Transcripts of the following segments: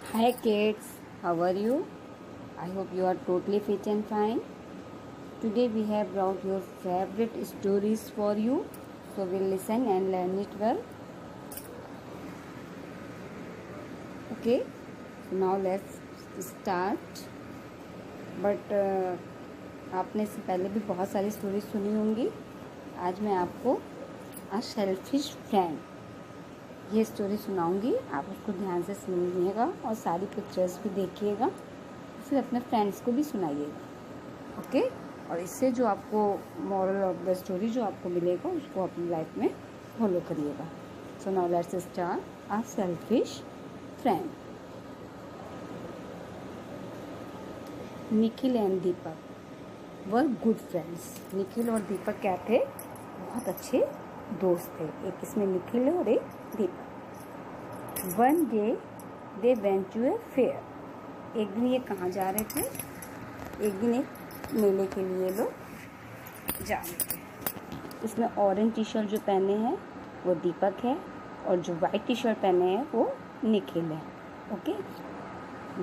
Hi kids, how are you? I hope you are totally fit and fine. Today we have brought your favorite stories for you. So we'll listen and learn it well. Okay, so now let's start. But आपने इससे पहले भी बहुत सारी stories सुनी होंगी. आज मैं आपको अ सेल्फिश फ्रेंड ये स्टोरी सुनाऊंगी. आप उसको ध्यान से सुनिएगा और सारी पिक्चर्स भी देखिएगा, फिर अपने फ्रेंड्स को भी सुनाइएगा. ओके, और इससे जो आपको मॉरल ऑफ द स्टोरी जो आपको मिलेगा उसको अपनी लाइफ में फॉलो करिएगा. So now let's start a selfish friend. Nikhil and Deepak were good friends. Nikhil और दीपक क्या थे? बहुत अच्छे दोस्त थे. एक इसमें निखिल है और एक Deepak. One day they went to a fair. एक दिन ये कहाँ जा रहे थे? एक दिन एक मेले के लिए लोग जा रहे थे. इसमें ऑरेंज टी शर्ट जो पहने हैं वो दीपक है और जो वाइट टी शर्ट पहने हैं वो निखिल है. Okay,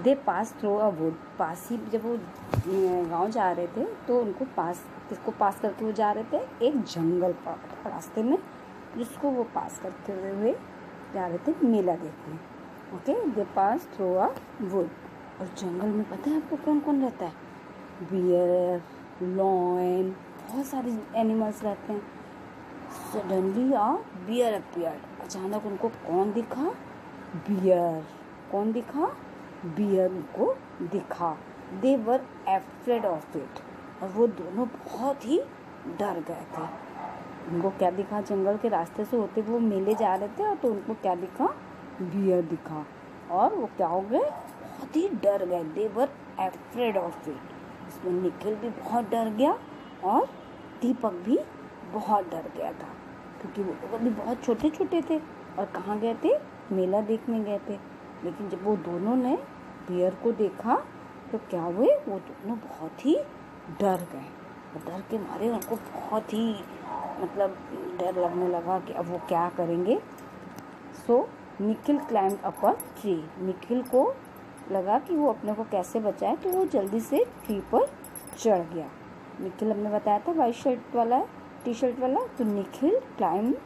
they pass through a wood. पास ही जब वो गांव जा रहे थे तो उनको किसको पास करके वो जा रहे थे? एक जंगल पर रास्ते में, जिसको वो पास करते हुए जा रहे थे मेला देखने. Okay, they pass through a would. और जंगल में पता है आपको कौन कौन रहता है? बियर, लॉयन, बहुत सारे एनिमल्स रहते हैं. सडनली अ बियर अपीयर्ड. अचानक उनको कौन दिखा? बियर. कौन दिखा? बियर उनको दिखा. दे वर एफ्रेड ऑफ इट. और वो दोनों बहुत ही डर गए थे. उनको क्या दिखा? जंगल के रास्ते से होते वो मेले जा रहे थे, और तो उनको क्या दिखा? बियर दिखा. और वो क्या हो गए? बहुत ही डर गए. दे वर एफ्रेड ऑफ इट. इसमें निखिल भी बहुत डर गया और दीपक भी बहुत डर गया था, क्योंकि वो लोग अभी बहुत छोटे छोटे थे और कहाँ गए थे? मेला देखने गए थे. लेकिन जब वो दोनों ने बियर को देखा तो क्या हुए? वो दोनों बहुत ही डर गए. और डर के मारे उनको बहुत ही डर लगने लगा कि अब वो क्या करेंगे. So Nikhil climbed up a tree. Nikhil को लगा कि वो अपने को कैसे बचाए, तो वो जल्दी से ट्री पर चढ़ गया. निखिल हमने बताया था वाइट शर्ट वाला है, टी शर्ट वाला. तो Nikhil climbed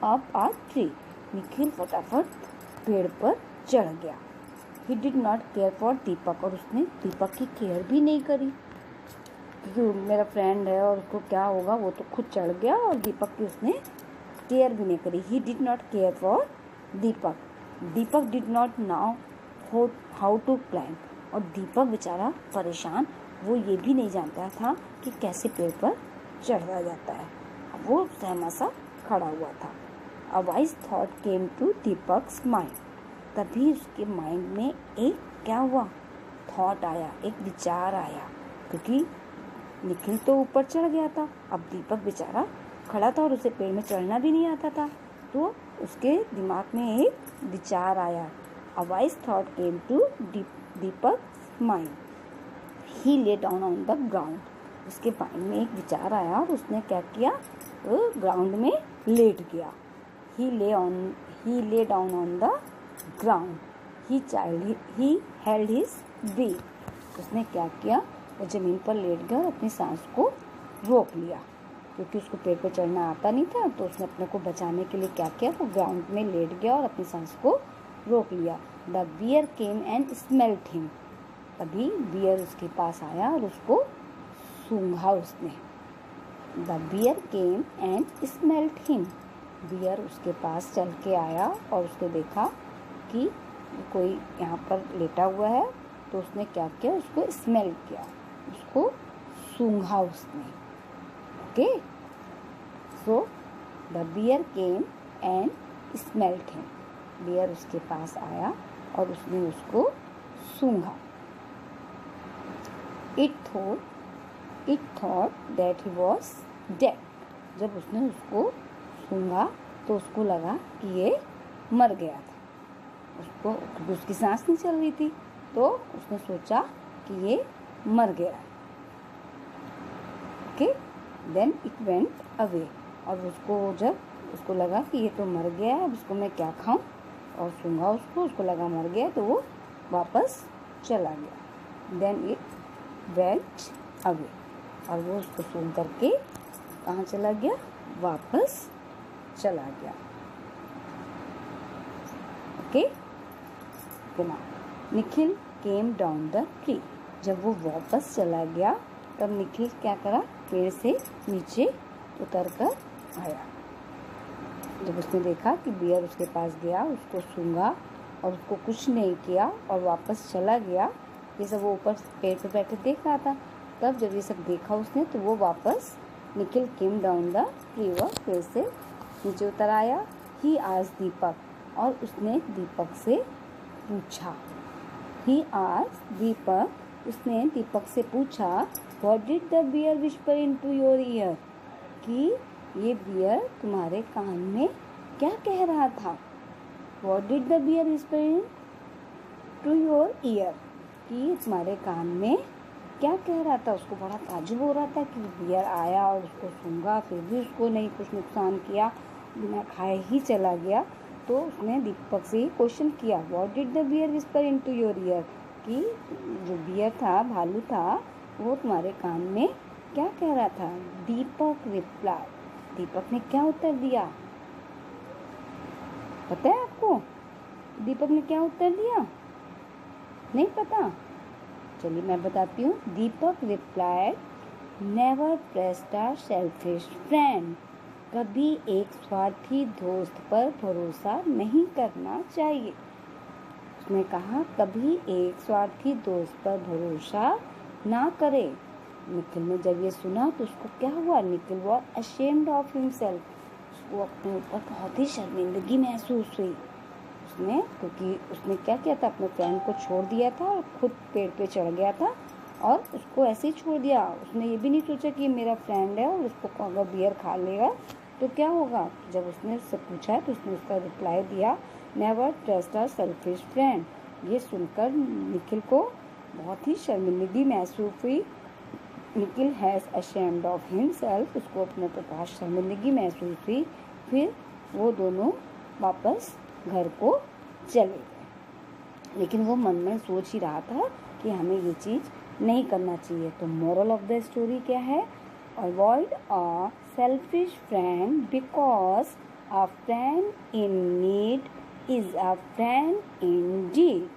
up a tree. Nikhil फटाफट पेड़ पर चढ़ गया. He did not care for Deepak. और उसने दीपक की केयर भी नहीं करी, क्योंकि मेरा फ्रेंड है और उसको क्या होगा, वो तो खुद चढ़ गया और दीपक की उसने केयर भी नहीं करी. He did not care for Deepak. Deepak did not know how to climb. और दीपक बेचारा परेशान, वो ये भी नहीं जानता था कि कैसे पेड़ पर चढ़ा जाता है. वो सहमा सा खड़ा हुआ था. A wise thought came to Deepak's mind. तभी उसके माइंड में एक क्या हुआ? थॉट आया, एक विचार आया. क्योंकि निखिल तो ऊपर चढ़ गया था, अब दीपक बेचारा खड़ा था और उसे पेड़ में चढ़ना भी नहीं आता था. तो उसके दिमाग में एक विचार आया. A wise thought came to Deepak mind. He lay down on the ground. उसके माइंड में एक विचार आया और उसने क्या किया? वो ग्राउंड में लेट गया. He lay down on the ground. He held his breath. उसने क्या किया? वो जमीन पर लेट गया और अपनी सांस को रोक लिया, क्योंकि उसको पेड़ पर चढ़ना आता नहीं था. तो उसने अपने को बचाने के लिए क्या किया? वो ग्राउंड में लेट गया और अपनी सांस को रोक लिया. The bear came and smelled him. तभी बियर उसके पास आया और उसको सूंघा उसने. The bear came and smelled him. Bear उसके पास चल के आया और उसने देखा कि कोई यहाँ पर लेटा हुआ है. तो उसने क्या किया? उसको स्मेल किया, उसको सूंघा उसने. Okay, so the bear came and smelled him. Bear उसके पास आया और उसने उसको सूंघा. It thought that he was dead. जब उसने उसको सूंघा तो उसको लगा कि ये मर गया था. उसको उसकी सांस नहीं चल रही थी, तो उसने सोचा कि ये मर गया. Okay, then it went away. और जब उसको लगा कि ये तो मर गया है, अब इसको मैं क्या खाऊं, और सूंघा उसको लगा मर गया, तो वो वापस चला गया। देन इट वेंट अवे, और वो उसको सूंघ करके कहाँ चला गया, वापस चला गया। Okay, Nikhil came down the tree, जब वो वापस चला गया तब निखिल क्या करा, पेड़ से नीचे उतर कर आया। जब उसने देखा कि बियर उसके पास गया, उसको सूंघा और उसको कुछ नहीं किया और वापस चला गया, ये सब वो ऊपर पेड़ पे बैठे देख रहा था। तब जब ये सब देखा उसने तो वो वापस Nikhil came down the tree, वो पेड़ से नीचे उतर आया। ही आस्क्ड दीपक, और उसने दीपक से पूछा। ही आस्क्ड दीपक, उसने दीपक से पूछा, what did the bear whisper into your ear, कि ये बियर तुम्हारे कान में क्या कह रहा था। What did the bear whisper into your ear, कि तुम्हारे कान में क्या कह रहा था। उसको बड़ा ताज्जुब हो रहा था कि बियर आया और उसको सूंघा, फिर भी उसको नहीं कुछ नुकसान किया, बिना खाए ही चला गया। तो उसने दीपक से ही क्वेश्चन किया, what did the bear whisper into your ear, कि जो बियर था, भालू था, वो तुम्हारे कान में क्या कह रहा था। दीपक रिप्लाई, दीपक ने क्या उत्तर दिया, पता है आपको दीपक ने क्या उत्तर दिया, नहीं पता, चलिए मैं बताती हूँ। Deepak replied, never trust a selfish friend, कभी एक स्वार्थी दोस्त पर भरोसा नहीं करना चाहिए। उसने कहा कभी एक स्वार्थी दोस्त पर भरोसा ना करे। निखिल ने जब ये सुना तो उसको क्या हुआ, Nikhil was ashamed of himself, उसको अपने ऊपर बहुत ही शर्मिंदगी महसूस हुई। उसने, क्योंकि उसने क्या किया था, अपने फ्रेंड को छोड़ दिया था और खुद पेड़ पे चढ़ गया था और उसको ऐसे ही छोड़ दिया। उसने ये भी नहीं सोचा कि मेरा फ्रेंड है और उसको अगर बियर खा लेगा तो क्या होगा। जब उसने उससे पूछा तो उसने उसका रिप्लाई दिया, never trust a selfish friend. ये सुनकर निखिल को बहुत ही शर्मिंदगी महसूस हुई। Nikhil has ashamed of himself, उसको अपने पर बहुत शर्मिंदगी महसूस हुई। फिर वो दोनों वापस घर को चले गए, लेकिन वो मन में सोच ही रहा था कि हमें ये चीज़ नहीं करना चाहिए। तो मोरल ऑफ द स्टोरी क्या है, avoid a selfish friend because a friend in need is a friend in deed,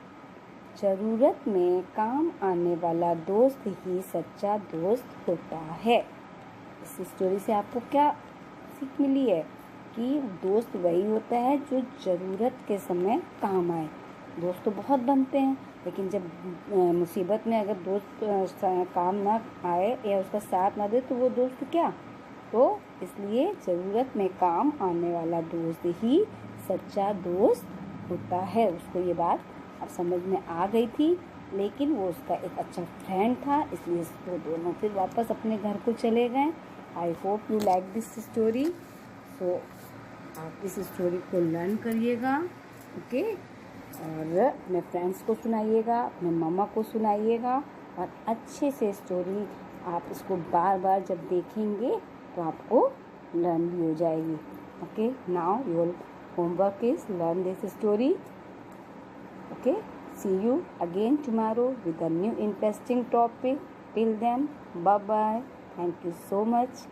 ज़रूरत में काम आने वाला दोस्त ही सच्चा दोस्त होता है। इस स्टोरी से आपको क्या सीख मिली है कि दोस्त वही होता है जो ज़रूरत के समय काम आए। दोस्त तो बहुत बनते हैं, लेकिन जब मुसीबत में अगर दोस्त काम ना आए या उसका साथ ना दे तो वो दोस्त क्या। तो इसलिए ज़रूरत में काम आने वाला दोस्त ही सच्चा दोस्त होता है। उसको ये बात अब समझ में आ गई थी, लेकिन वो उसका एक अच्छा फ्रेंड था, इसलिए वो दोनों फिर वापस अपने घर को चले गए। I hope you like this story. So आप इस स्टोरी को लर्न करिएगा, ओके, और अपने फ्रेंड्स को सुनाइएगा, अपने मम्मा को सुनाइएगा, और अच्छे से स्टोरी आप इसको बार बार जब देखेंगे तो आपको लर्न भी हो जाएगी। Okay, now your homework is learn this story. Okay, see you again tomorrow with a new interesting topic. Till then, bye bye. Thank you so much.